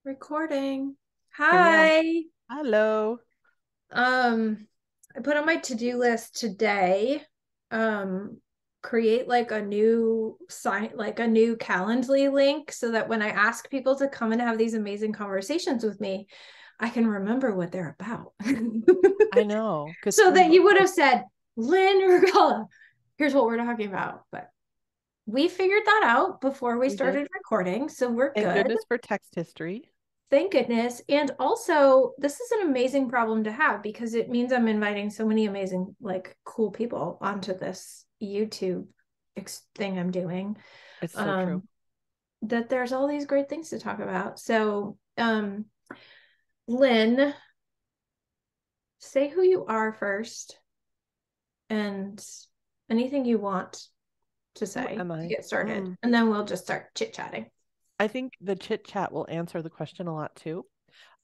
Recording. Here we are. Hi. Hello. I put on my to-do list today, um, create like a new sign, like a new Calendly link so that when I ask people to come and have these amazing conversations with me, I can remember what they're about. I know, because So we that both you would like, have said, Lynn Rogala, here's what we're talking about. But we figured that out before we we did. started recording, so we're Thank good. goodness for text history. Thank goodness. And also, this is an amazing problem to have because it means I'm inviting so many amazing, like, cool people onto this YouTube thing I'm doing. It's so true. Um, that there's all these great things to talk about. So, Lynn, say who you are first and anything you want to Who say am to I? get started. And then we'll just start chit-chatting. I think the chit chat will answer the question a lot too.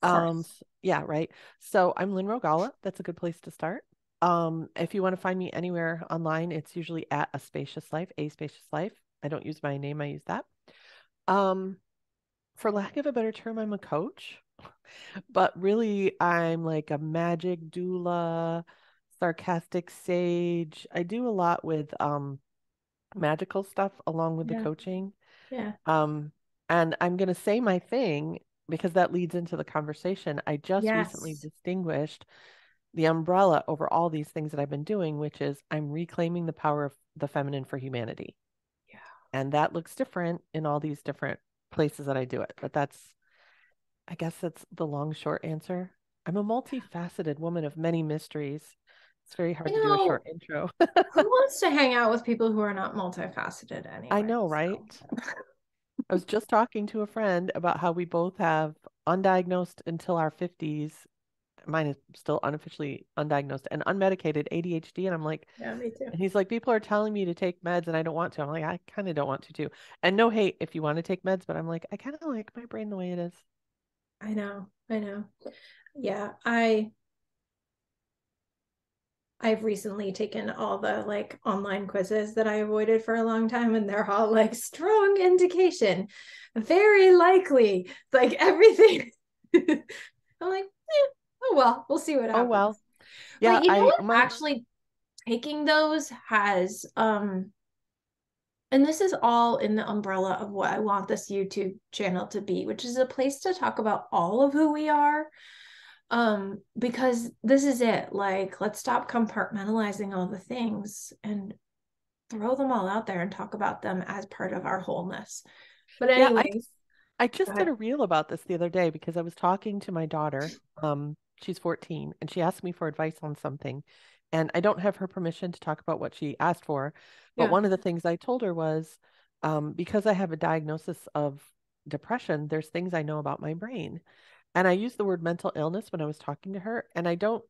Of course. Yeah, right. So I'm Lynn Rogala. That's a good place to start. If you want to find me anywhere online, it's usually at a spacious life, a spacious life. I don't use my name, I use that. Um, for lack of a better term, I'm a coach. But really, I'm like a magic doula, sarcastic sage. I do a lot with magical stuff along with the Yeah. coaching. Yeah. Um, and I'm going to say my thing because that leads into the conversation. I just recently Yes. distinguished the umbrella over all these things that I've been doing, which is I'm reclaiming the power of the feminine for humanity. Yeah. And that looks different in all these different places that I do it. But I guess that's the long short answer. I'm a multifaceted woman of many mysteries. It's very hard You to do a short know, intro. who wants to hang out with people who are not multifaceted I anyway? know, right? So, I was just talking to a friend about how we both have undiagnosed until our 50s. Mine is still unofficially undiagnosed and unmedicated ADHD. And I'm like, yeah, me too. and he's like, people are telling me to take meds and I don't want to. I'm like, I kind of don't want to too. And no hate if you want to take meds, but I'm like, I kind of like my brain the way it is. I know. I know. Yeah, I've recently taken all the like online quizzes that I avoided for a long time, and they're all like strong indication, very likely, like everything. I'm like, oh well, we'll see what Oh, happens. well. But Yeah, you know I, what? my, Actually, taking those has and this is all in the umbrella of what I want this YouTube channel to be, which is a place to talk about all of who we are. Because this is it. Like, let's stop compartmentalizing all the things and throw them all out there and talk about them as part of our wholeness. But yeah, anyways, I go just did ahead. a reel about this the other day because I was talking to my daughter. She's 14 and she asked me for advice on something. And I don't have her permission to talk about what she asked for. But Yeah. one of the things I told her was because I have a diagnosis of depression, there's things I know about my brain. And I used the word mental illness when I was talking to her, and I don't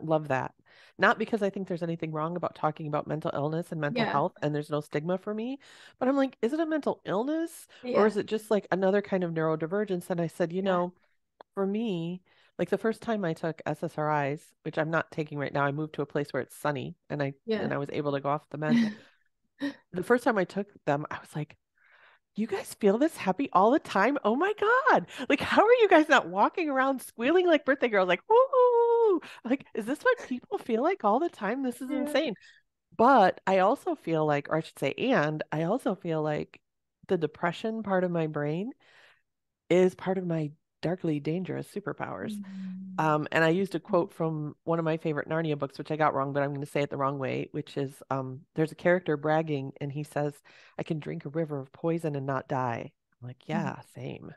love that. Not because I think there's anything wrong about talking about mental illness and mental Yeah. health and there's no stigma for me, but I'm like, is it a mental illness or Yeah. is it just like another kind of neurodivergence? And I said, Yeah. for me, like the first time I took SSRIs, which I'm not taking right now, I moved to a place where it's sunny Yeah. and I was able to go off the meds. The first time I took them, I was like, you guys feel this happy all the time? Oh my God. Like, how are you guys not walking around squealing like birthday girls? Like, woo! Like, is this what people feel like all the time? This is Yeah. insane. But I also feel like, or I should say, and I also feel like the depression part of my brain is part of my darkly dangerous superpowers. And I used a quote from one of my favorite Narnia books, which I got wrong, but I'm going to say it the wrong way, which is there's a character bragging and he says, I can drink a river of poison and not die. I'm like, yeah, same.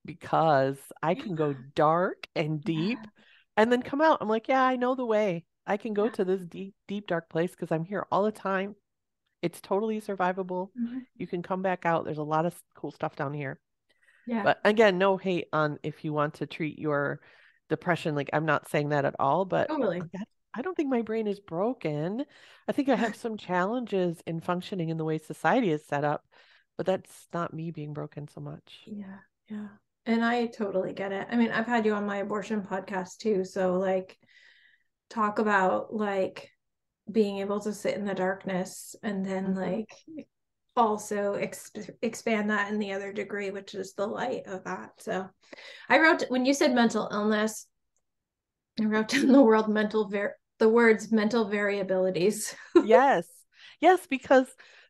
Because I can go dark and deep Yeah. and then come out. I'm like, yeah, I know the way. I can go Yeah. to this deep, deep, dark place because I'm here all the time. It's totally survivable. Mhm. You can come back out. There's a lot of cool stuff down here. Yeah. But again, no hate on if you want to treat your depression. Like, I'm not saying that at all, but Totally. like, I don't think my brain is broken. I think I have some challenges in functioning in the way society is set up, but that's not me being broken so much. Yeah. Yeah. And I totally get it. I mean, I've had you on my abortion podcast too. So, like, talk about like being able to sit in the darkness and then Hmm. like also expand that in the other degree, which is the light of that. So I wrote, when you said mental illness, I wrote down the words mental variabilities. Yes. Yes, because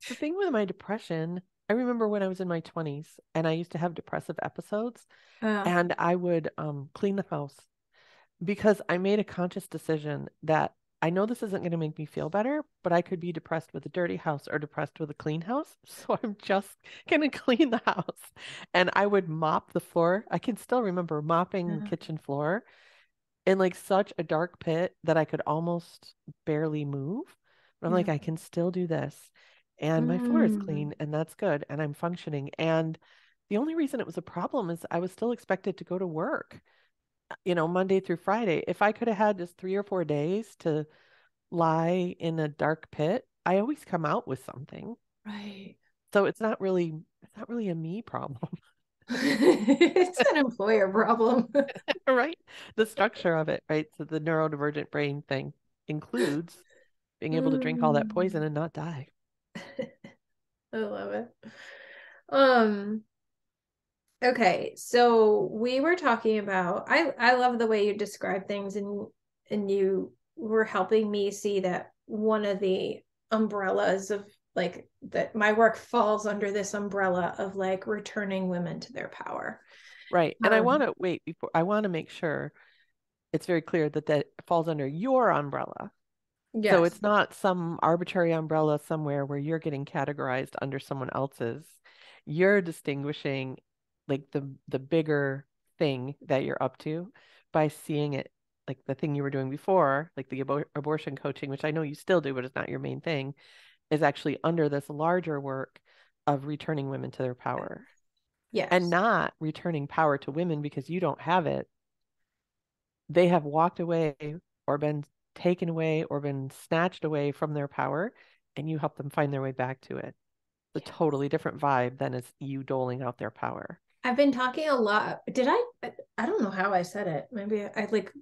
the thing with my depression, I remember when I was in my 20s and I used to have depressive episodes uh, and I would clean the house because I made a conscious decision that I know this isn't going to make me feel better, but I could be depressed with a dirty house or depressed with a clean house. So I'm just going to clean the house. And I would mop the floor. I can still remember mopping the uh, kitchen floor in like such a dark pit that I could almost barely move. But I'm yeah. like, I can still do this. And my floor is Mm, clean and that's good. And I'm functioning. And the only reason it was a problem is I was still expected to go to work, Monday through Friday. If I could have had just 3 or 4 days to lie in a dark pit, I always come out with something. right. So it's not really a me problem, It's an employer problem. right? The structure of it, right? So the neurodivergent brain thing includes being able to drink all that poison Mm, and not die. I love it. Um, okay, so we were talking about I love the way you describe things, and you were helping me see that one of the umbrellas of like that my work falls under this umbrella of like returning women to their power. Right. And I want Um, to wait before I want to make sure it's very clear that that falls under your umbrella. So yes, it's not some arbitrary umbrella somewhere where you're getting categorized under someone else's. You're distinguishing like the bigger thing that you're up to by seeing it like the thing you were doing before, like the abortion coaching, which I know you still do, but it's not your main thing, is actually under this larger work of returning women to their power and yes, not returning power to women because you don't have it. They have walked away or been taken away or been snatched away from their power, and you help them find their way back to it. It's a yes. totally different vibe than is you doling out their power. I've been talking a lot. Did I don't know how I said it. Maybe I like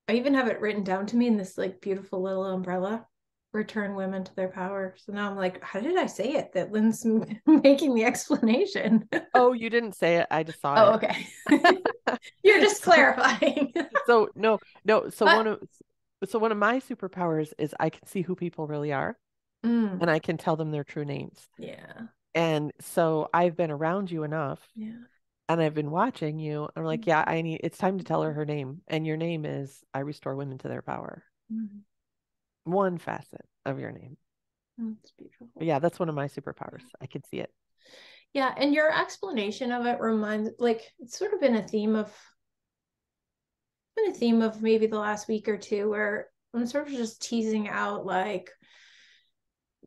I even have it written down to me in this like beautiful little umbrella. Return women to their power. So now I'm like, how did I say it? That Lynn's making the explanation. Oh, you didn't say it. I just saw Oh, it. okay. You're just So, clarifying. so no, no. So But one of my superpowers is I can see who people really are, and mm, I can tell them their true names. yeah, And so I've been around you enough, yeah. and I've been watching you. I'm like, yeah, it's time to tell her her name, and your name is I restore women to their power. Mm, One facet of your name. that's But beautiful. yeah, that's one of my superpowers. I can see it. Yeah, and your explanation of it reminds like it's sort of been a theme of maybe the last week or two where I'm sort of just teasing out like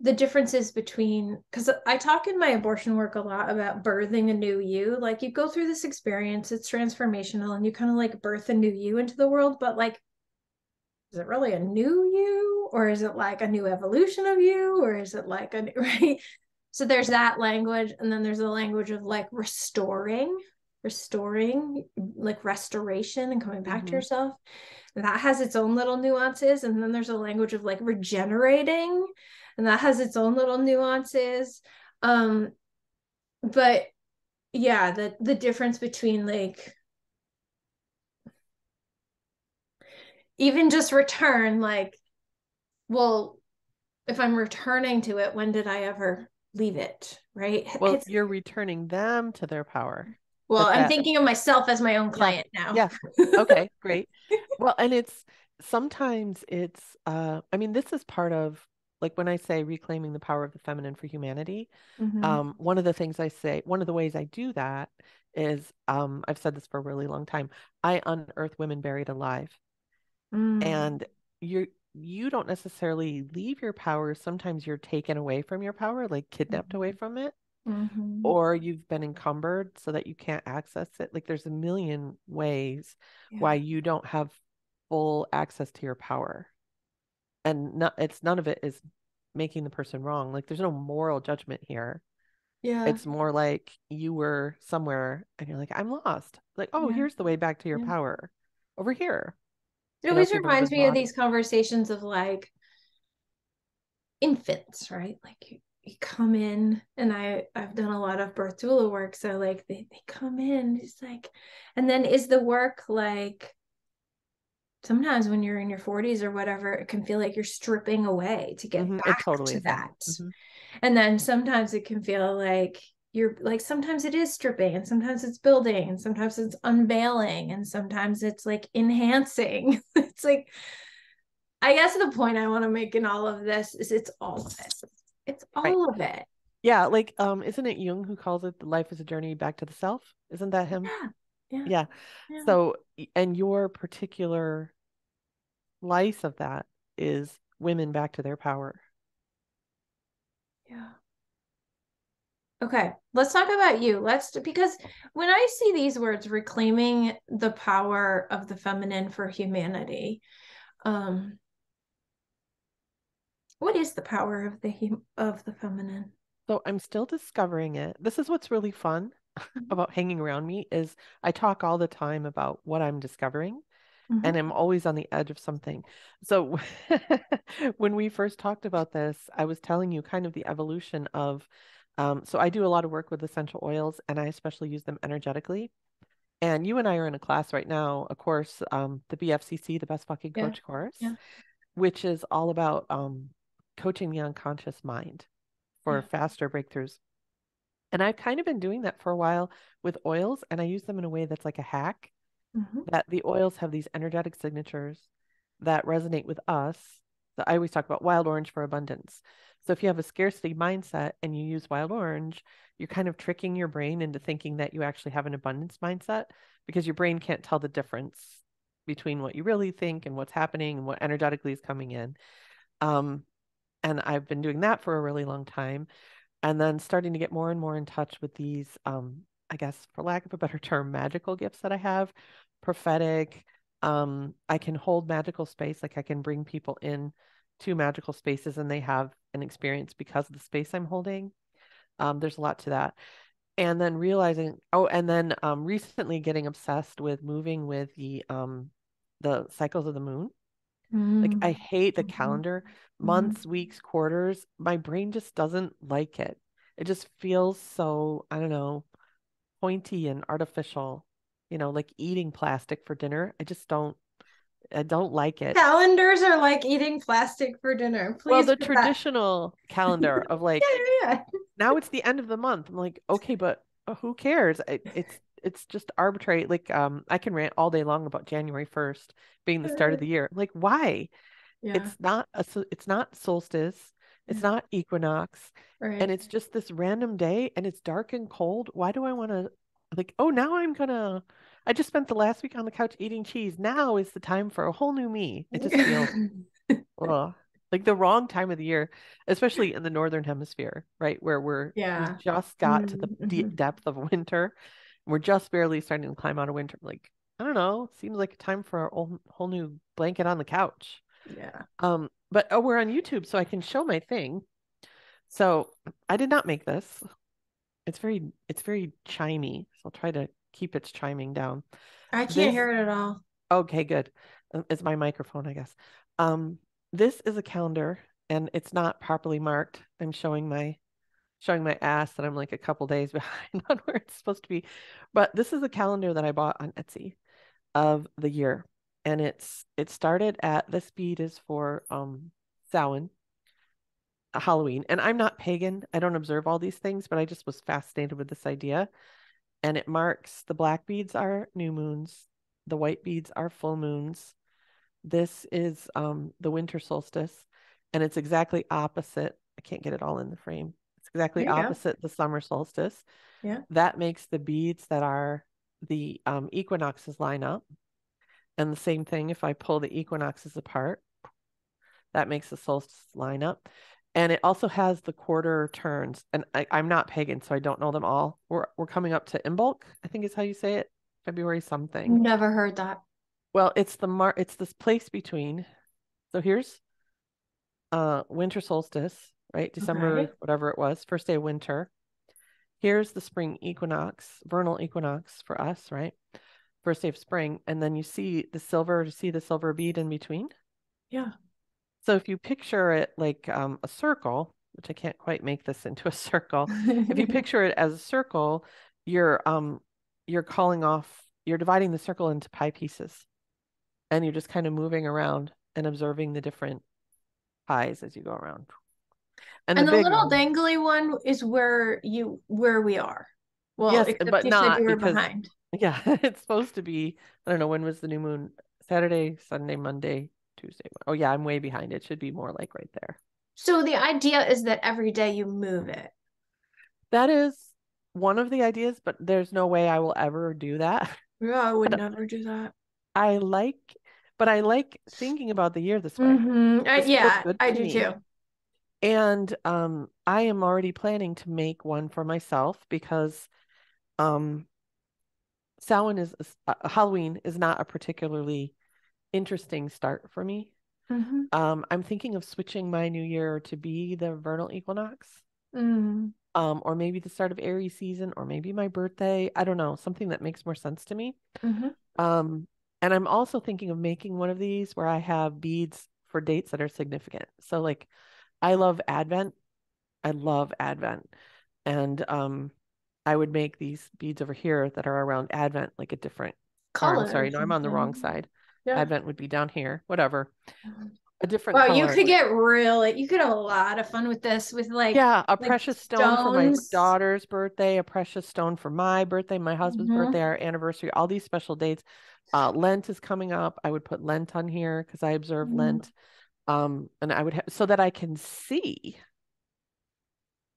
the differences between because I talk in my abortion work a lot about birthing a new you. Like you go through this experience, it's transformational, and you kind of like birth a new you into the world, but like, is it really a new you? Or is it like a new evolution of you? Or is it like a right? So there's that language, and then there's a language of like restoring, like restoration and coming back to Hmm. yourself. And that has its own little nuances. And then there's a language of like regenerating, and that has its own little nuances. Um, but yeah, the difference between like even just return, like, well, if I'm returning to it, when did I ever leave it? Right? Well, It's you're returning them to their power. well, That I'm that thinking of myself as my own yeah, client now. yeah. Okay, great. Well, and it's sometimes it's I mean, this is part of like when I say reclaiming the power of the feminine for humanity, Mm-hmm. one of the things I say, one of the ways I do that is I've said this for a really long time. I unearth women buried alive. Mm. And you don't necessarily leave your power. Sometimes you're taken away from your power, like kidnapped away Mm-hmm. from it, Mm-hmm. or you've been encumbered so that you can't access it. Like there's a million ways why Yeah. you don't have full access to your power. And not, it's none of it is making the person wrong. Like there's no moral judgment here. Yeah. It's more like you were somewhere and you're like, I'm lost. Like, oh, Yeah. here's the way back to your Yeah. power over here. It If always you've ever reminds been me of lost. these conversations of like infants, right? Like come in, and I've done a lot of birth doula work, so like they come in, it's like, and then is the work like sometimes when you're in your 40s or whatever, it can feel like you're stripping away to get It back totally to is. Yeah. that. Hmm. And then sometimes it can feel like you're like, sometimes it is stripping, and sometimes it's building, and sometimes it's unveiling, and sometimes it's like enhancing. It's like, I guess the point I want to make in all of this is it's all of it. It's Right. all of it. Yeah. Like, isn't it Jung who calls it life is a journey back to the self? Isn't that him? Yeah. Yeah. Yeah. Yeah. So, and your particular slice of that is women back to their power. Yeah. Okay, let's talk about you. Because when I see these words, reclaiming the power of the feminine for humanity, um, what is the power of the feminine? So I'm still discovering it. This is what's really fun about hanging around me is I talk all the time about what I'm discovering, and Mm-hmm. I'm always on the edge of something. So when we first talked about this, I was telling you kind of the evolution of, so I do a lot of work with essential oils, and I especially use them energetically. And you and I are in a class right now, a course, the BFCC, the Best Fucking Yeah. Coach course, Yeah. which is all about coaching the unconscious mind for Yeah. faster breakthroughs. And I've kind of been doing that for a while with oils, and I use them in a way that's like a hack, Mm-hmm. that the oils have these energetic signatures that resonate with us. So I always talk about wild orange for abundance. So if you have a scarcity mindset and you use wild orange, you're kind of tricking your brain into thinking that you actually have an abundance mindset because your brain can't tell the difference between what you really think and what's happening and what energetically is coming in. Um, and I've been doing that for a really long time, and then starting to get more and more in touch with these, I guess, for lack of a better term, magical gifts that I have, prophetic. I can hold magical space, like I can bring people in to magical spaces and they have an experience because of the space I'm holding. There's a lot to that. And then realizing, oh, and then recently getting obsessed with moving with the cycles of the moon. Like I Mm-hmm. hate the Mm-hmm. calendar, Mm-hmm. months, weeks, quarters. My brain just doesn't like it. It just feels so, I don't know, pointy and artificial, like eating plastic for dinner. I don't like it. Calendars are like eating plastic for dinner. Well, Please the put that. traditional calendar of Yeah, like, yeah, now it's the end of the month. I'm like, okay, but who cares? It's just arbitrary. Like, I can rant all day long about January 1st being the start yeah. of the year. Like, why? Yeah. It's not solstice, it's Yeah. not equinox, and Right. it's just this random day and it's dark and cold. Why do I want to like, oh, now I just spent the last week on the couch eating cheese. Now is the time for a whole new me. It just feels ugh, like the wrong time of the year, especially in the northern hemisphere, right? Where we Yeah. just got to the Mm-hmm. depth of winter. We're just barely starting to climb out of winter. Like, I don't know, seems like a time for a whole new blanket on the couch. Yeah. But oh, we're on YouTube, so I can show my thing. So I did not make this. It's very chimey. So I'll try to keep its chiming down. I can't This, hear it at all. okay, good. It's my microphone, I guess. Um, this is a calendar and it's not properly marked. I'm showing my ass that I'm like a couple days behind on where it's supposed to be. But this is a calendar that I bought on Etsy of the year. And it started at this bead is for Samhain, Halloween. And I'm not pagan. I don't observe all these things, but I just was fascinated with this idea. And it marks the black beads are new moons, the white beads are full moons. This is the winter solstice, and it's exactly opposite. I can't get it all in the frame. It's exactly There you go. opposite the summer solstice. Yeah. That makes the beads that are the equinoxes line up. And the same thing, if I pull the equinoxes apart, that makes the solstice line up. And it also has the quarter turns. And I'm not pagan, so I don't know them all. We're coming up to Imbolc, I think is how you say it, February something. Never heard that. Well, it's this place between. So here's winter solstice, right? Okay. December, whatever it was, first day of winter. Here's the spring equinox, vernal equinox for us, right? First day of spring. And then you see the silver bead in between. Yeah. So if you picture it like a circle, which I can't quite make this into a circle. If you picture it as a circle, you're you're calling off, you're dividing the circle into pie pieces, and you're just kind of moving around and observing the different pies as you go around. And the And the big little one, dangly one is where we are. Well, yes, except but you said you not were because behind. yeah, it's supposed to be, I don't know, when was the new moon? Saturday, Sunday, Monday, Tuesday. Oh yeah, I'm way behind. It should be more like right there. So the idea is that every day you move it. That is one of the ideas, but there's no way I will ever do that. Yeah, I would never do that. I like, but I like thinking about the year this way. This feels Yeah, good I to do me. too. And I am already planning to make one for myself because um Samhain Halloween is not a particularly interesting start for me. Hmm. I'm thinking of switching my new year to be the vernal equinox, Mm. or maybe the start of Aries season, or maybe my birthday. I don't know, something that makes more sense to me. Hmm. Um, and I'm also thinking of making one of these where I have beads for dates that are significant. So like I love Advent. I love Advent. And I would make these beads over here that are around Advent, like a different, or I'm Color or sorry, no, I'm on the wrong something. side. Yeah. Advent would be down here, whatever, a different Wow, you color. could get really, you could have a lot of fun with this, with Yeah, a like precious stone for my stones. daughter's birthday, a precious stone for my birthday, my husband's Hmm. birthday, our anniversary, all these special dates. Lent is coming up. I would put Lent on here because I observe Hmm. Lent. And I would have so that I can see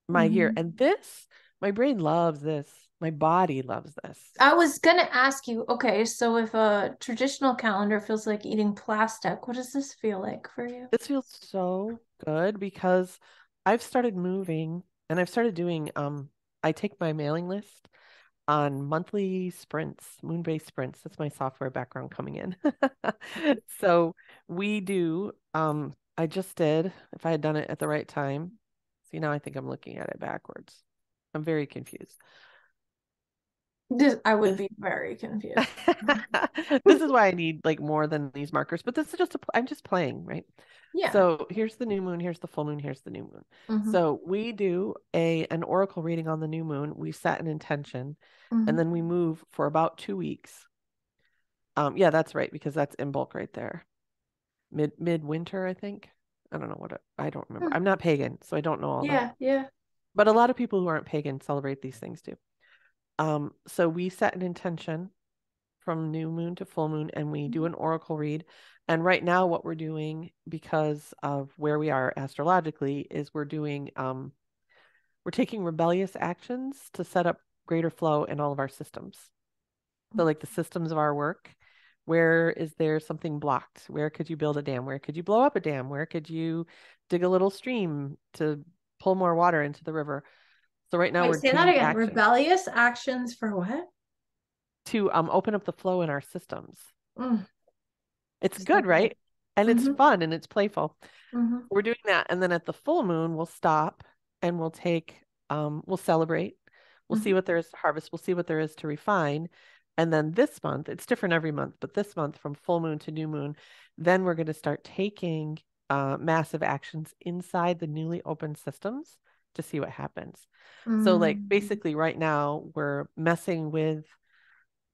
my year. Hmm. And this, my brain loves this. My body loves this. I was gonna ask you, okay, so if a traditional calendar feels like eating plastic, what does this feel like for you? This feels so good because I've started moving and I've started doing I take my mailing list on monthly sprints, moon-based sprints. That's my software background coming in. So we do I just did, if I had done it at the right time. See, now I think I'm looking at it backwards. I'm very confused. This, I would This be very confused. this is why I need like more than these markers, but this is just I'm just playing, right? Yeah. So here's the new moon, here's the full moon, here's the new moon. Hmm. So we do an oracle reading on the new moon. We set an intention, and Hmm. then we move for about 2 weeks. Yeah, that's right, because that's in bulk right there. Midwinter, I think. I don't know I don't remember. I'm not pagan, so I don't know all that. Yeah, yeah. But a lot of people who aren't pagan celebrate these things too. So we set an intention from new moon to full moon and we do Mhm. an oracle read. And right now, what we're doing, because of where we are astrologically, is we're taking rebellious actions to set up greater flow in all of our systems. So, like the systems of our work, where is there something blocked? Where could you build a dam? Where could you blow up a dam? Where could you dig a little stream to pull more water into the river? So right now Wait, we're say that taking again. action Rebellious actions for what? to open up the flow in our systems. Mm, It's so good, good. right? And it's Hmm. fun and it's playful. Hmm. We're doing that. And then at the full moon, we'll stop and we'll celebrate. We'll see Hmm. what there is to harvest. We'll see what there is to refine. And then this month, it's different every month, but this month from full moon to new moon, then we're going to start taking massive actions inside the newly opened systems to see what happens. So, like, Mm. basically, right now, we're messing with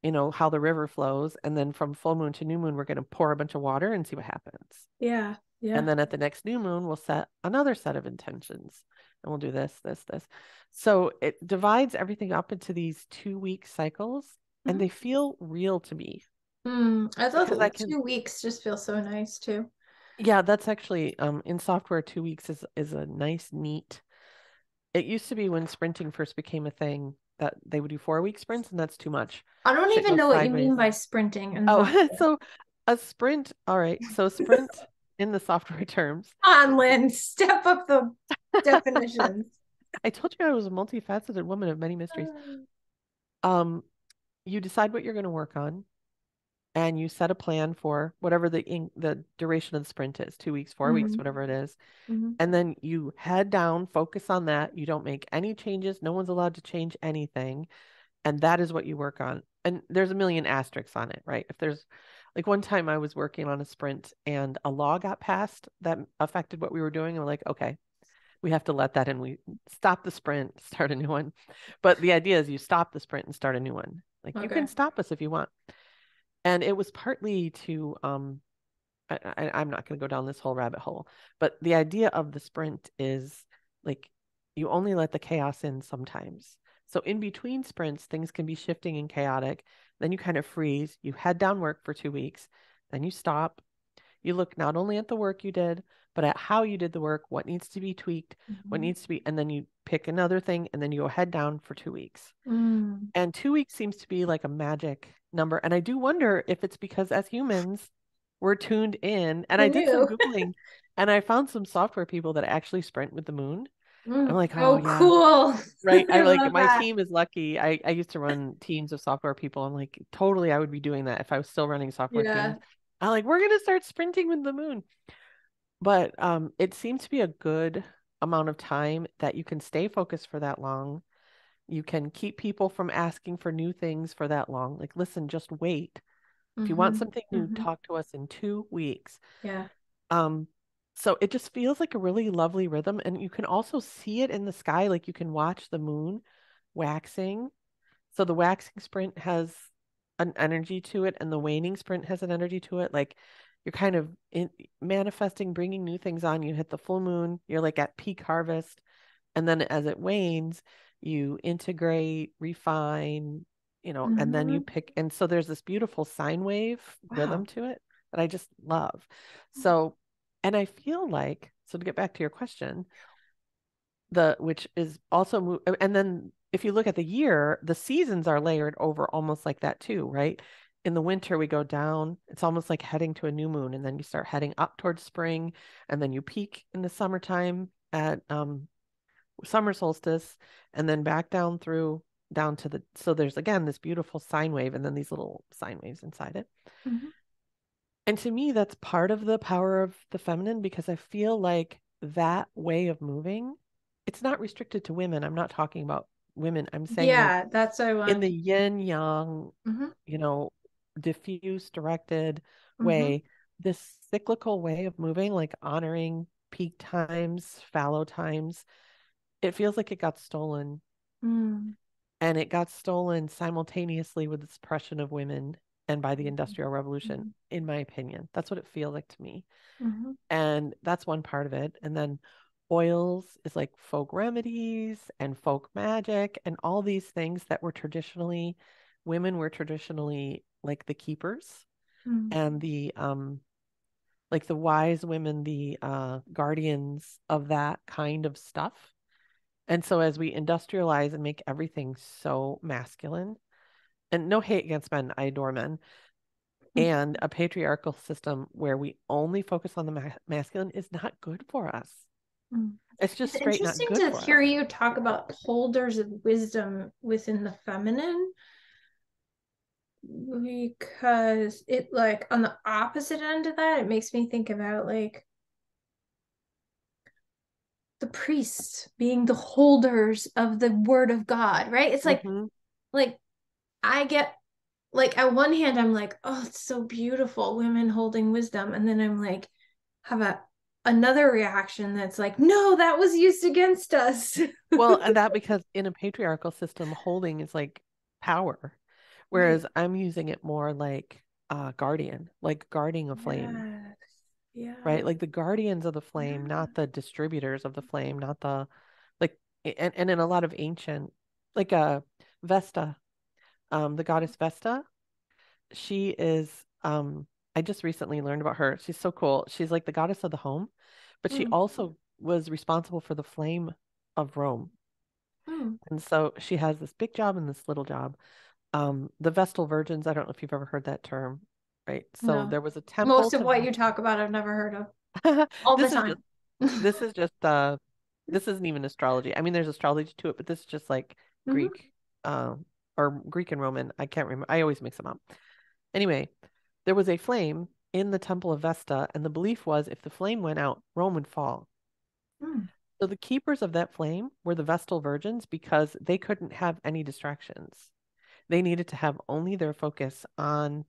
how the river flows. And then from full moon to new moon, we're going to pour a bunch of water and see what happens. Yeah, And yeah. then at the next new moon, we'll set another set of intentions and we'll do this, this, this. So it divides everything up into these 2 week cycles and Mhm. they feel real to me I thought because I the can, 2 weeks just feel so nice too. yeah, that's actually in software, 2 weeks is a nice, neat. It used to be when sprinting first became a thing that they would do 4 week sprints and that's too much. I don't Shit even goes know what you sideways. mean by sprinting and Oh, software. so a sprint. All right. So a sprint in the software terms. Come on, Lynn, step up the definitions. I told you I was a multifaceted woman of many mysteries. Um, you decide what you're going to work on and you set a plan for whatever the duration of the sprint is, 2 weeks, 4 weeks, Mm-hmm. whatever it is. Mm-hmm. And then you head down, focus on that. You don't make any changes. No one's allowed to change anything. And that is what you work on. And there's a million asterisks on it, right? If there's like one time I was working on a sprint and a law got passed that affected what we were doing, and we're like, okay, We have to let that in. We stop the sprint, start a new one. But the idea is you stop the sprint and start a new one. Like you can Okay. stop us if you want. And it was partly to I'm not going to go down this whole rabbit hole, but the idea of the sprint is like you only let the chaos in sometimes. So in between sprints, things can be shifting and chaotic. Then you kind of freeze. You head down work for 2 weeks. Then you stop. You look not only at the work you did, but at how you did the work, what needs to be tweaked, what Mhm. needs to be, and then you pick another thing, and then you go head down for 2 weeks. Mm. And 2 weeks seems to be like a magic number. And I do wonder if it's because as humans, we're tuned in. And I Who did some knew? Googling and I found some software people that actually sprint with the moon. I'm Mm. like, oh, Oh, yeah, cool. right. I I like love my that. team is lucky. I used to run teams of software people. I'm like, totally, I would be doing that if I was still running software teams. Yeah. I'm like, we're going to start sprinting with the moon. But it seems to be a good amount of time that you can stay focused for that long. You can keep people from asking for new things for that long. Like, listen, just wait. If you want Hmm. something new, Hmm. talk to us in 2 weeks. Yeah. Um, so it just feels like a really lovely rhythm. And you can also see it in the sky. Like you can watch the moon waxing. So the waxing sprint has an energy to it, and the waning sprint has an energy to it. Like you're kind of manifesting, bringing new things on. You hit the full moon, you're like at peak harvest. And then as it wanes, you integrate, refine, and then you Hmm. pick. And so there's this beautiful sine wave rhythm Wow. to it that I just love. So, and I feel like, so to get back to your question, which is also, and then if you look at the year, the seasons are layered over almost like that too, right? In the winter, we go down. It's almost like heading to a new moon, and then you start heading up towards spring, and then you peak in the summertime at summer solstice and then back down to so there's again this beautiful sine wave and then these little sine waves inside it. Hmm. And to me, that's part of the power of the feminine because I feel like that way of moving, it's not restricted to women. I'm not talking about women. I'm saying like Yeah, that's what I in the want. yin yang, Hmm. you know, diffuse, directed Hmm. way, this cyclical way of moving, like honoring peak times, fallow times, it feels like it got stolen. Mm. And it got stolen simultaneously with the suppression of women and by the Industrial Revolution, Hmm. in my opinion. That's what it feels like to me. Hmm. And that's one part of it. And then oils is like folk remedies and folk magic and all these things that women were traditionally like the keepers Mm. and the like the wise women, the guardians of that kind of stuff. And so as we industrialize and make everything so masculine, and no hate against men, I adore men, and a patriarchal system where we only focus on the masculine is not good for us. Mm. It's just It's straight not interesting good to for us. hear you talk about holders of wisdom within the feminine because it like on the opposite end of that, it makes me think about like the priests being the holders of the word of God, right? It's Hmm. like I get like at one hand I'm like, oh, it's so beautiful, women holding wisdom, and then I'm like, have another reaction that's like, no, that was used against us. Well, and that because in a patriarchal system, holding is like power, Right. whereas I'm using it more like guardian, like guarding a flame, Yes. right? Yeah. Like the guardians of the flame, Yeah. not the distributors of the flame, not the like, and in a lot of ancient, like Vesta, the goddess Vesta, she is I just recently learned about her. She's so cool. She's like the goddess of the home, but she Mm. also was responsible for the flame of Rome. Mm. And so she has this big job and this little job. The Vestal Virgins, I don't know if you've ever heard that term, right? So No. there was a temple Most of to what you talk about I've never heard of. Vestal. All the This is just time. this is just this isn't even astrology. I mean, there's astrology to it, but this is just like Hmm. Greek, or Greek and Roman. I can't remember. I always mix them up. Anyway, there was a flame in the Temple of Vesta, and the belief was if the flame went out, Rome would fall. Mm. So the keepers of that flame were the Vestal Virgins because they couldn't have any distractions. They needed to have only their focus on,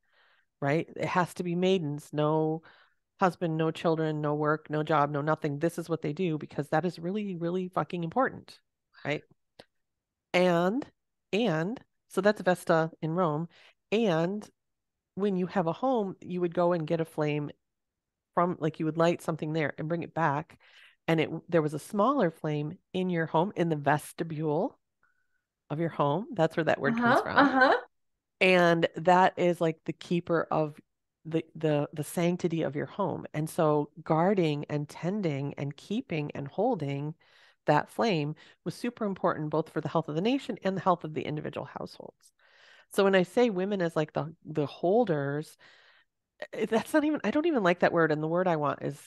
right? It has to be maidens, no husband, no children, no work, no job, no nothing. This is what they do because that is really, really fucking important, right? And, and so that's Vesta in Rome. And when you have a home, you would go and get a flame from, like, you would light something there and bring it back. And there was a smaller flame in your home in the vestibule of your home. That's where that word comes Uh-huh. from. Uh-huh. And that is like the keeper of the sanctity of your home. And so guarding and tending and keeping and holding that flame was super important both for the health of the nation and the health of the individual households. So when I say women as like the holders, that's not even, I don't even like that word, and the word I want is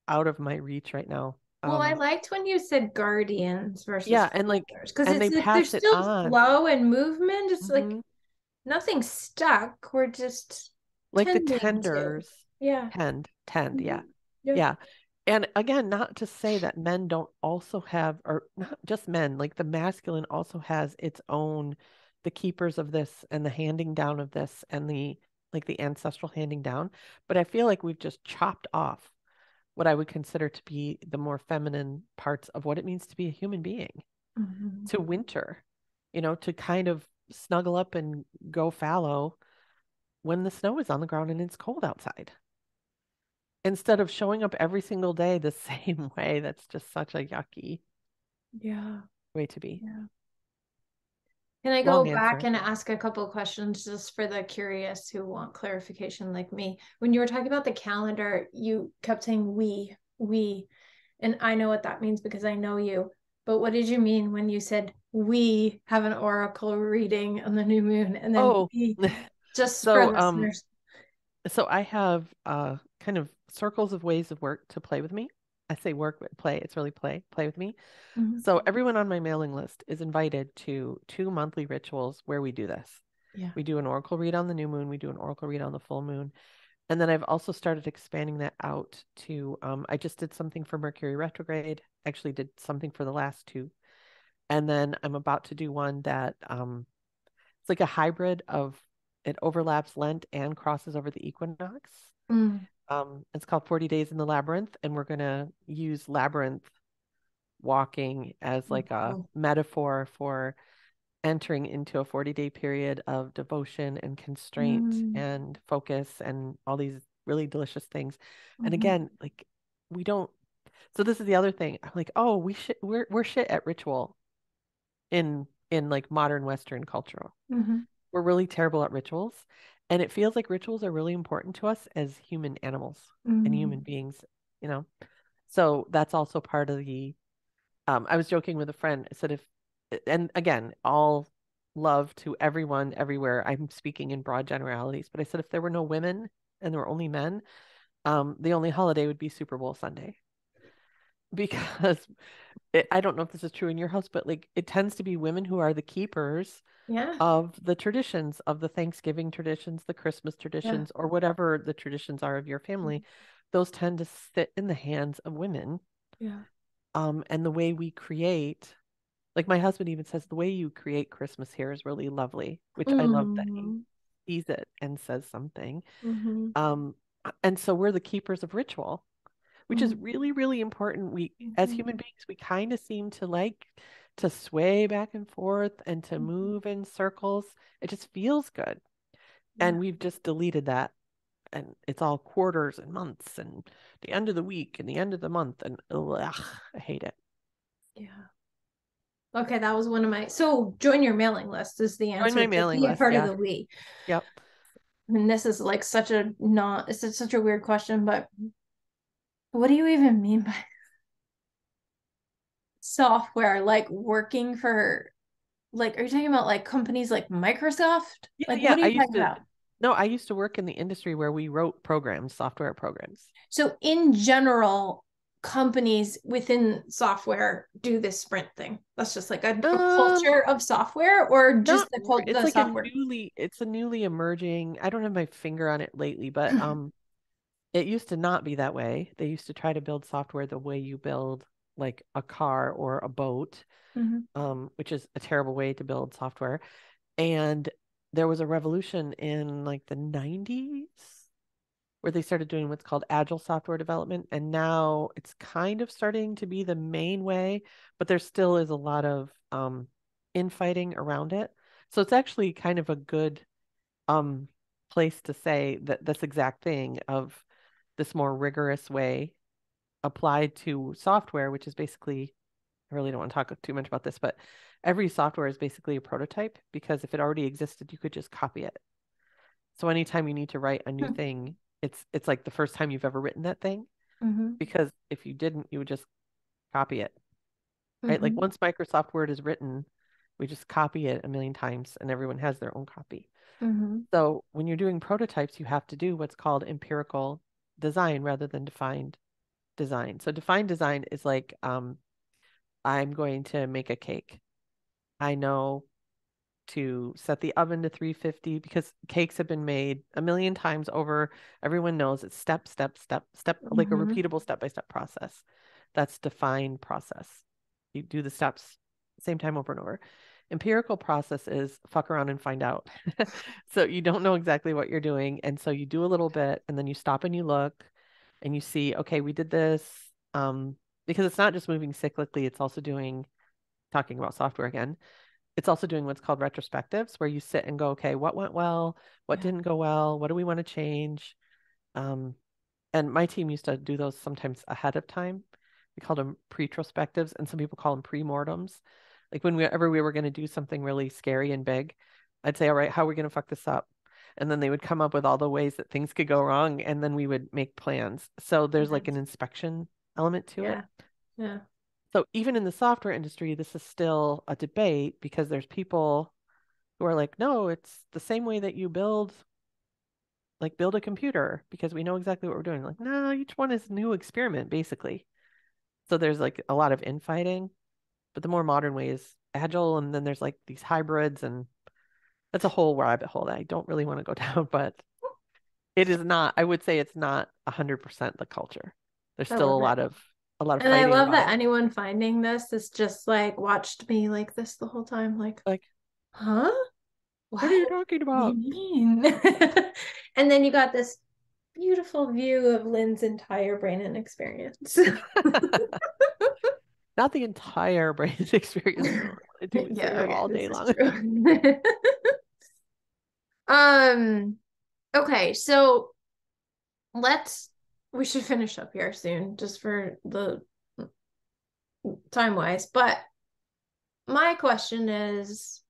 out of my reach right now. Well, I liked when you said guardians versus Yeah, and like, holders because and it's they like there's pass it still on. flow and movement. It's like Mhm. nothing's stuck. We're just Like the tending to. tenders, Yeah. tend, yeah. Mhm. Yeah. Yeah. And again, not to say that men don't also have, or not just men, like the masculine also has its own, the keepers of this and the handing down of this and the, like the ancestral handing down. But I feel like we've just chopped off what I would consider to be the more feminine parts of what it means to be a human being, Mhm. to winter, to kind of snuggle up and go fallow when the snow is on the ground and it's cold outside. Instead of showing up every single day the same way, that's just such a yucky Yeah. way to be. Yeah. Can I go Long back answer. and ask a couple of questions just for the curious who want clarification like me? When you were talking about the calendar, you kept saying we, and I know what that means because I know you. But what did you mean when you said we have an oracle reading on the new moon and then Oh, we, just for so listeners? so I have kind of circles of ways of work to play with me. I say work, but play. It's really play with me. Mhm. So everyone on my mailing list is invited to 2 monthly rituals where we do this. Yeah. We do an oracle read on the new moon. We do an oracle read on the full moon. And then I've also started expanding that out to, I just did something for Mercury retrograde, actually did something for the last two. And then I'm about to do one that it's like a hybrid of, it overlaps Lent and crosses over the equinox. Mm. It's called 40 Days in the Labyrinth, and we're going to use labyrinth walking as like a Cool. metaphor for entering into a 40-day period of devotion and constraint Mm. and focus and all these really delicious things. And Mhm. again, like we don't, so this is the other thing. I'm like, oh, we're shit at ritual in like modern Western culture. Mhm. We're really terrible at rituals. And it feels like rituals are really important to us as human animals and human Mhm. beings, you know? So that's also part of the I was joking with a friend. I said, and again, all love to everyone, everywhere. I'm speaking in broad generalities, but I said, if there were no women and there were only men, the only holiday would be Super Bowl Sunday. Because I don't know if this is true in your house, but like it tends to be women who are the keepers Yeah. of the traditions, of the Thanksgiving traditions, the Christmas Yeah. traditions, or whatever the traditions are of your family. Those tend to sit in the hands of women. Yeah. And the way we create, like my husband even says, the way you create Christmas here is really lovely, which I love that he Mm. sees it and says something. Mhm. Um, and so we're the keepers of ritual, which is Mhm. really, really important. We, as Mhm. human beings, we kind of seem to like to sway back and forth and to Mhm. move in circles. It just feels good. Yeah. And we've just deleted that. And it's all quarters and months and the end of the week and the end of the month. And ugh, I hate it. Yeah. Okay, that was one of my. So join your mailing list is the Join answer my to mailing be a list. part of Yeah. the we. Yep. And this is like such a not. It's such a weird question, but what do you even mean by software? Like working for, like, are you talking about like companies like Microsoft? Yeah, Like, yeah. what are you talking about? No, I used to work in the industry where we wrote programs, software programs. So in general, companies within software do this sprint thing. That's just like a Um, culture of software, or just not, the it's the like a software. it's a newly emerging, I don't have my finger on it lately, but it used to not be that way. They used to try to build software the way you build like a car or a boat, Mhm. which is a terrible way to build software. And there was a revolution in like the 90s where they started doing what's called agile software development. And now it's kind of starting to be the main way, but there still is a lot of infighting around it. So it's actually kind of a good um, place to say that this exact thing of this more rigorous way applied to software, which is basically, I really don't want to talk too much about this, but every software is basically a prototype because if it already existed, you could just copy it. So anytime you need to write a new thing, it's like the first time you've ever written that thing, Mm-hmm. because if you didn't, you would just copy it, right? Like Mm-hmm. once Microsoft Word is written, we just copy it a million times and everyone has their own copy. Mm-hmm. So when you're doing prototypes, you have to do what's called empirical design rather than defined design. So defined design is like, I'm going to make a cake. I know to set the oven to 350 because cakes have been made a million times over. Everyone knows it's step, step, step, step, like a Mm-hmm. repeatable step-by-step process. That's defined process. You do the steps same time over and over. Empirical process is fuck around and find out. So you don't know exactly what you're doing. And so you do a little bit and then you stop and you look and you see, okay, we did this. Because it's not just moving cyclically, it's also doing, talking about software again, it's also doing what's called retrospectives, where you sit and go, okay, what went well? What Yeah. didn't go well? What do we want to change? Um, and my team used to do those sometimes ahead of time. We called them pretrospectives, and some people call them pre-mortems. Like whenever we were going to do something really scary and big, I'd say, all right, how are we going to fuck this up? And then they would come up with all the ways that things could go wrong, and then we would make plans. So there's like an Nice. inspection element to it. Yeah. Yeah. So even in the software industry, this is still a debate because there's people who are like, no, it's the same way that you build a computer because we know exactly what we're doing. Like, no, each one is a new experiment, basically. So there's like a lot of infighting, but the more modern way is agile, and then there's like these hybrids, and that's a whole rabbit hole that I don't really want to go down, but it is not, I would say it's not 100% the culture. There's I still love it. a lot of And I fighting love about that it. anyone finding this is just like watched me like this the whole time. Like, Like, huh? what are What? you talking What do you about? mean? And then you got this beautiful view of Lynn's entire brain and experience. Not the entire brain experience. I don't want to do sit Yeah, here okay, all day this is long. true. um, okay, so let's we should finish up here soon, just for the time wise. But my question is,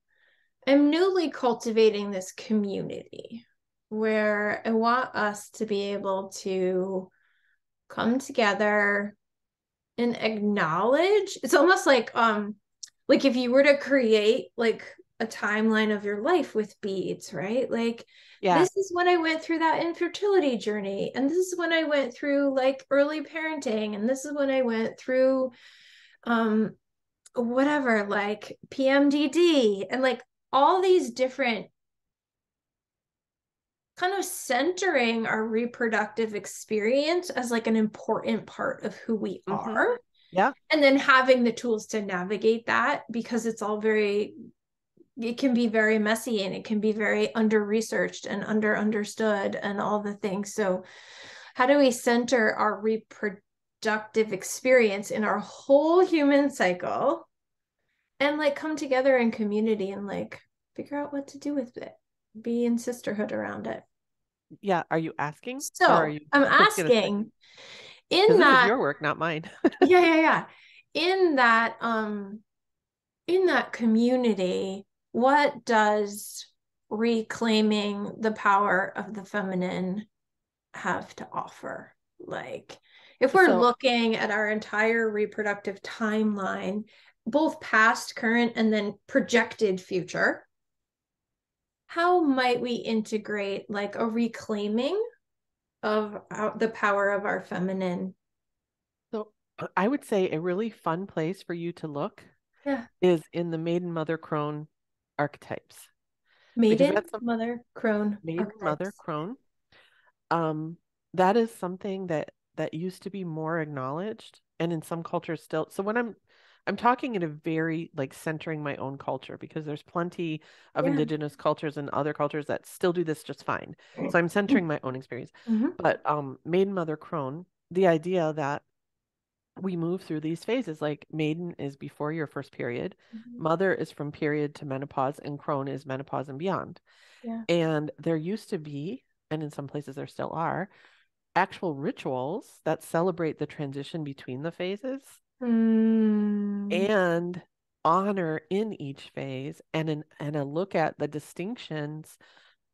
I'm newly cultivating this community where I want us to be able to come together and acknowledge. It's almost like if you were to create like a timeline of your life with beads, right? Like Yeah. this is when I went through that infertility journey, and this is when I went through like early parenting, and this is when I went through um whatever, like PMDD, and like all these different kind of centering our reproductive experience as like an important part of who we Hmm. are, Yeah. and then having the tools to navigate that, because it can be very messy and it can be very under researched and understood and all the things. So how do we center our reproductive experience in our whole human cycle and like come together in community and like figure out what to do with it, be in sisterhood around it? Yeah. Are you asking or are So you I'm just gonna say? asking, in Because this is that, your work, not mine. yeah, yeah, yeah, in that in that community, what does reclaiming the power of the feminine have to offer? Like, if we're So, looking at our entire reproductive timeline, both past, current, and then projected future, how might we integrate like a reclaiming of the power of our feminine? so I would say a really fun place for you to look Yeah. is in the maiden, mother, crone archetypes, because Maiden, that's some mother, crone maiden, mother, archetypes. crone. Um, that is something that used to be more acknowledged, and in some cultures still. So when I'm talking in a very like centering my own culture because there's plenty of Yeah. indigenous cultures and other cultures that still do this just fine. So I'm centering my own experience. Mm-hmm. But maiden, mother, crone, the idea that we move through these phases, like maiden is before your first period, Mm-hmm. mother is from period to menopause, and crone is menopause and beyond. Yeah. And there used to be, and in some places there still are, actual rituals that celebrate the transition between the phases Mm. and honor in each phase and a look at the distinctions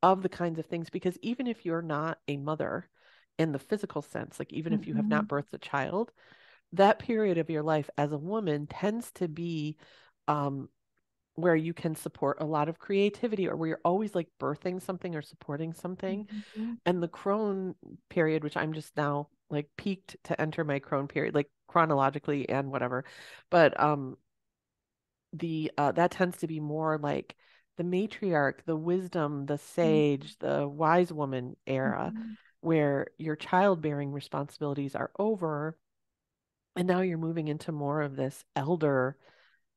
of the kinds of things, because even if you're not a mother in the physical sense, like even if you have Mm-hmm. not birthed a child, that period of your life as a woman tends to be um, where you can support a lot of creativity, or where you're always like birthing something or supporting something. Mm-hmm. And the crone period, which I'm just now like peaked to enter my crone period, like chronologically and whatever, but the that tends to be more like the matriarch, the wisdom, the sage, the wise woman era, Mm-hmm. where your childbearing responsibilities are over, and now you're moving into more of this elder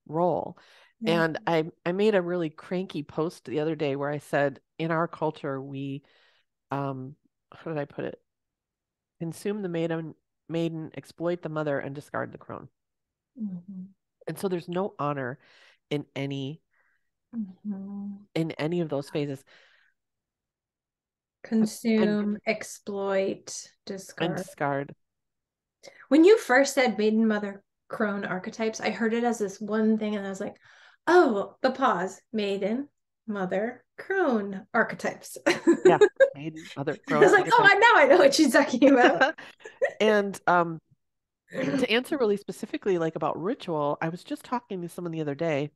role. Yeah. And I made a really cranky post the other day where I said, in our culture, we how did I put it? Consume the maiden, exploit the mother, and discard the crone. Mm-hmm. And so there's no honor in Mm-hmm. any of those phases. And Consume, exploit, and discard. discard. When you first said maiden, mother, crone archetypes, I heard it as this one thing, and I was like, oh, the pause. Maiden, mother, crone archetypes. Yeah, I maiden, mother, crone was like, oh, archetype. I know what she's talking about. And to answer really specifically, like about ritual, I was just talking to someone the other day,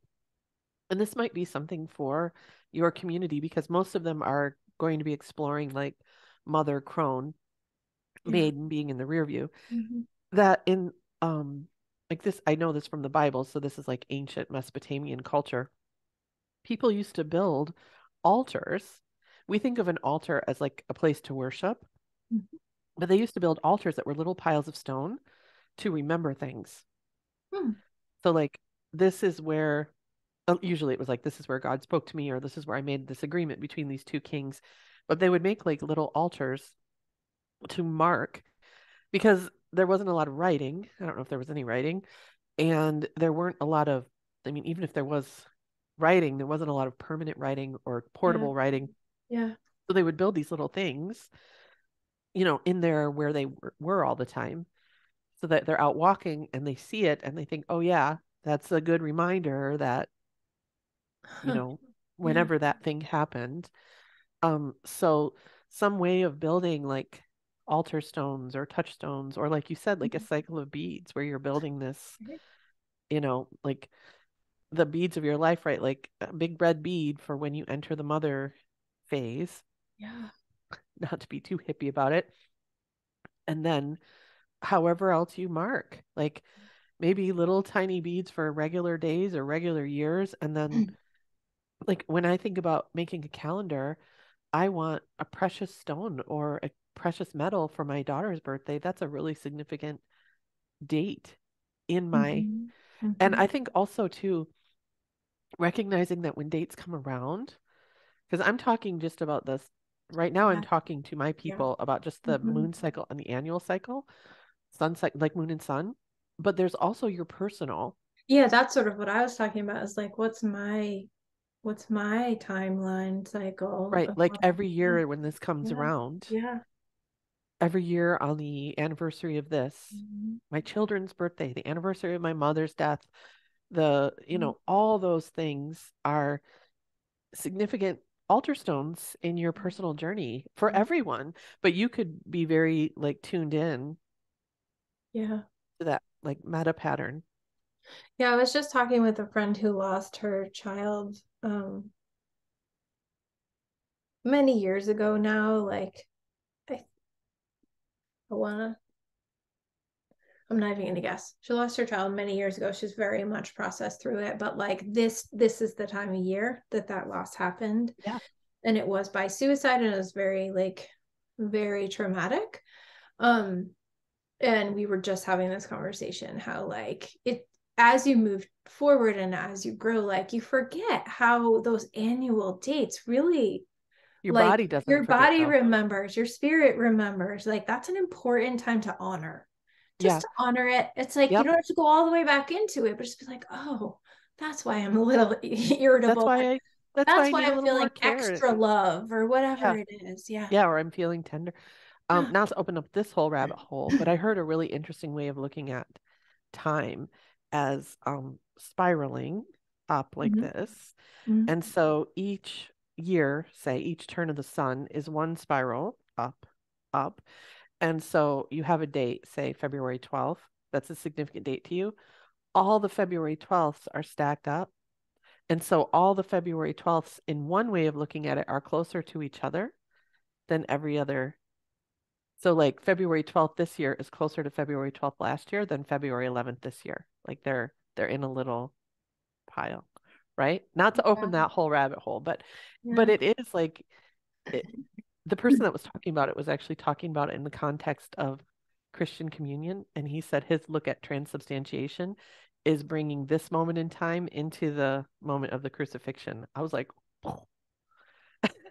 and this might be something for your community because most of them are going to be exploring like mother, crone, Yeah. maiden being in the rear view. Mhm. That in like this, I know this from the Bible, so this is like ancient Mesopotamian culture. People used to build altars. We think of an altar as like a place to worship, but they used to build altars that were little piles of stone to remember things. Mhm. So like this is where usually it was like this is where God spoke to me, or this is where I made this agreement between these two kings. But they would make like little altars to mark, because there wasn't a lot of writing. I don't know if there was any writing, and there weren't a lot of, I mean, even if there was writing, there wasn't a lot of permanent writing or Yeah. portable writing. Yeah. So they would build these little things, in there where they were all the time, so that they're out walking and they see it and they think, oh yeah, that's a good reminder that, you Huh. know, Yeah. whenever that thing happened. So some way of building like altar stones or touchstones, or like you said, like a cycle of beads where you're building this, like the beads of your life, right? Like a big red bead for when you enter the mother phase, Yeah. not to be too hippie about it. And then however else you mark, like maybe little tiny beads for regular days or regular years. And then, like, when I think about making a calendar, I want a precious stone or a precious metal for my daughter's birthday. That's a really significant date in my, Mhm. and Mhm. I think also too, recognizing that when dates come around, because I'm talking just about this right now, I'm Yeah. talking to my Yeah. people about just the Mhm. moon cycle and the annual cycle, sun cycle, like moon and sun. But there's also your personal, Yeah, that's sort of what I was talking about. Is like, what's my timeline cycle right? of Like what every yeah, year when this comes yeah, around, yeah. every year on the anniversary of this, Mhm. my children's birthday, the anniversary of my mother's death, all those things are significant altar stones in your personal journey for Yeah. everyone. But you could be very like tuned in Yeah. to that like meta pattern. Yeah, I was just talking with a friend who lost her child many years ago now. Like I, I wanna I'm not even gonna guess. She lost her child many years ago. She's very much processed through it, but like this is the time of year that loss happened, Yeah. and it was by suicide, and it was very like very traumatic. Um, and we were just having this conversation how like it as you move forward and as you grow, like you forget how those annual dates really, Your like body doesn't your forget body though. remembers, your spirit remembers. Like that's an important time to honor. Just Yeah. to honor it. It's like you Yep. don't have to go all the way back into it, but just be like, oh, that's why I'm a little That's irritable. why I that's why That's I why need a I'm little more feeling care. extra love or whatever Yeah. it is. Yeah. Yeah, or I'm feeling tender. Yeah. Not to open up this whole rabbit hole, but I heard a really interesting way of looking at time as spiraling up like Mhm. this. Mhm. And so each year, say each turn of the sun is one spiral up, up. And so you have a date, say February 12th. That's a significant date to you. All the February 12ths are stacked up. And so all the February 12ths, in one way of looking at it, are closer to each other than every other. So like February 12th this year is closer to February 12th last year than February 11th this year. Like they're in a little pile, right? Not to Yeah. open that whole rabbit hole, but Yeah. it is like it, the person that was talking about it was actually talking about it in the context of Christian communion, and he said his look at transubstantiation is bringing this moment in time into the moment of the crucifixion. I was like, oh,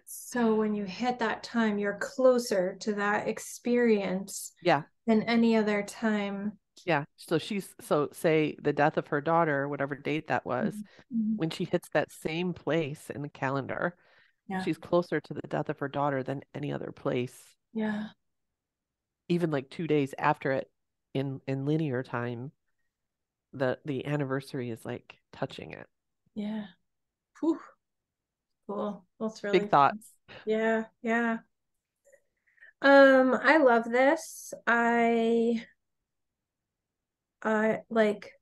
So when you hit that time, you're closer to that experience yeah, than any other time. yeah. So say the death of her daughter, whatever date that was, Mhm. when she hits that same place in the calendar, Yeah. she's closer to the death of her daughter than any other place, Yeah. even like 2 days after it in linear time, the anniversary is like touching it. Yeah. Whew. Cool. That's really Big fun. thoughts. Yeah. Yeah. I love this. I like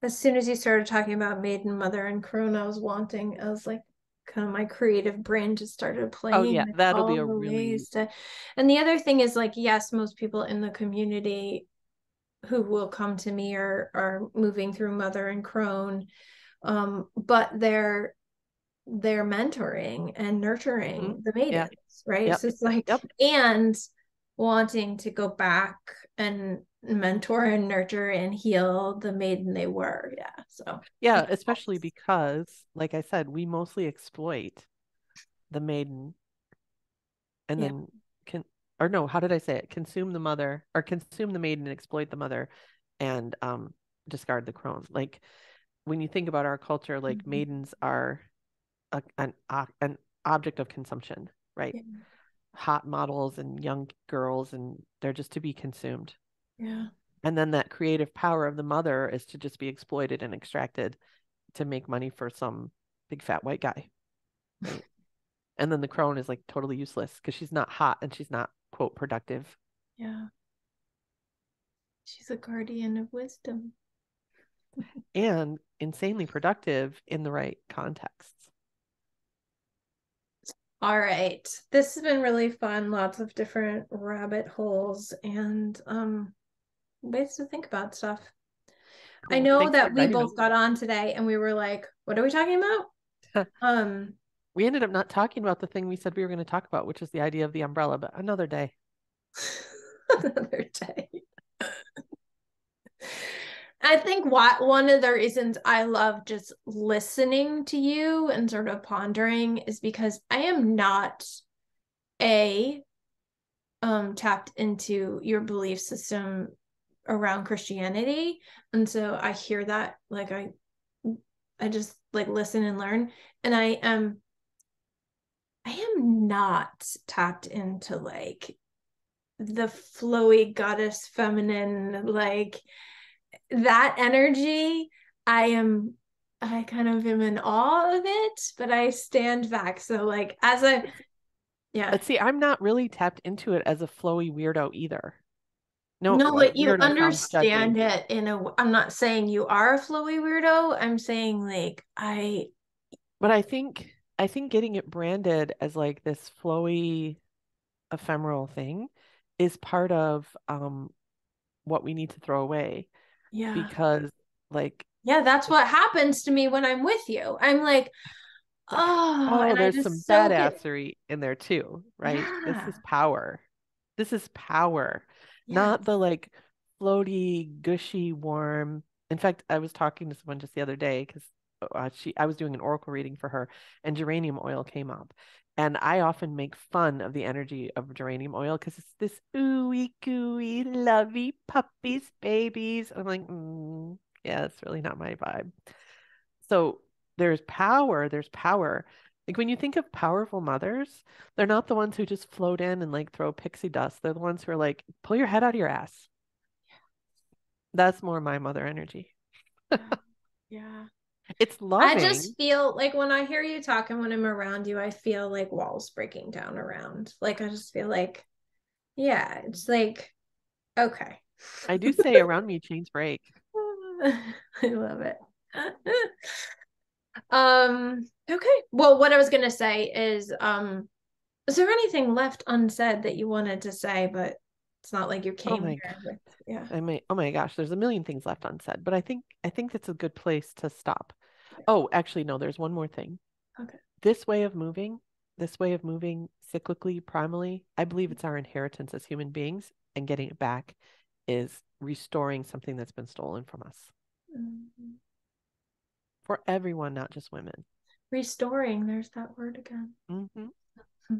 as soon as you started talking about maiden, mother, and crone, I was like, kind of my creative brain just started Oh playing yeah, like that'll be all a the really ways to. And the other thing is like, yes, most people in the community who will come to me are moving through mother and crone, but they're mentoring and mhm. nurturing the Yeah. maidens, right? Yep. So it's like, Yep. and wanting to go back and mentor and nurture and heal the maiden they were. Yeah. So Yeah, that especially helps. because, like I said, we mostly exploit the maiden and Yeah. then can or no, how did I say it? Consume the mother or consume the maiden and exploit the mother and discard the crone. Like when you think about our culture, like Mhm. maidens are an object of consumption, right? Yeah. Hot models and young girls, and they're just to be consumed. Yeah. And then that creative power of the mother is to just be exploited and extracted to make money for some big fat white guy, right? And then the crone is like totally useless because she's not hot and she's not, quote, productive Yeah. She's a guardian of wisdom. and insanely productive in the right contexts. All right. This has been really fun. Lots of different rabbit holes and ways to think about stuff. I Cool. know Thanks for that we inviting both got on today and we were like, what are we talking about? me. Um, We ended up not talking about the thing we said we were going to talk about, which is the idea of the umbrella, but another day. another day. I think what one of the reasons I love just listening to you and sort of pondering is because I am not a tapped into your belief system around Christianity. And so I hear that like I just like listen and learn. And I am not tapped into like the flowy goddess feminine, like that energy. I am I kind of am in awe of it, but I stand back. So like as a yeah. Let's see, I'm not really tapped into it as a flowy weirdo either. No, No, but you weirdo sounds judgy, understand it in a I'm not saying you are a flowy weirdo. I'm saying like but I think getting it branded as like this flowy ephemeral thing is part of what we need to throw away yeah. because like Yeah, that's what happens to me when I'm with you. I'm like, oh, oh, and I there's some just soak it. badassery in there too, right? This is Yeah. power. This is power, Yeah. not the like floaty, gushy, warm. In fact, I was talking to someone just the other day because I was doing an oracle reading for her, and geranium oil came up. And I often make fun of the energy of geranium oil because it's this ooey gooey, lovey puppies, babies. I'm like, yeah, it's really not my vibe. So there's power. There's power. Like when you think of powerful mothers, they're not the ones who just float in and like throw pixie dust. They're the ones who are like, pull your head out of your ass. That's more my mother energy. Yeah. Yeah. It's I just loving. feel like when I hear you talk and when I'm around you, I feel like walls breaking down around. Like I just feel like, yeah, it's like, okay. I do say around me chains break. I love it. Okay. Well, what I was gonna say is there anything left unsaid that you wanted to say, but it's not like you Oh came my here God. with, yeah. Oh my gosh, there's a million things left unsaid, but I think that's a good place to stop. Oh, actually no, there's one more thing. Okay. This way of moving, this way of moving cyclically, primally, I believe it's our inheritance as human beings, and getting it back is restoring something that's been stolen from us. Mhm. For everyone, not just women. Restoring, there's that word again. Hmm.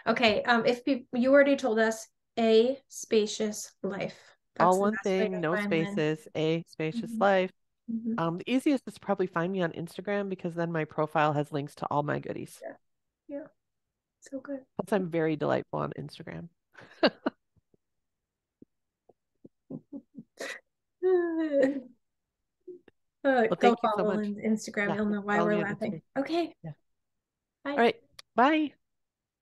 Okay, if you already told us a spacious life. All That's the one best way thing, to no find Lynn. spaces, a spacious Mhm. life. Mhm. The easiest is probably find me on Instagram because then my profile has links to all my goodies. Yeah, yeah, so good. Plus, I'm very delightful on Instagram. Well, Go thank you so follow much. Lynn's Instagram. Yeah, You'll know why follow we're me on laughing. Instagram. Okay, Yeah. bye. All right. Bye.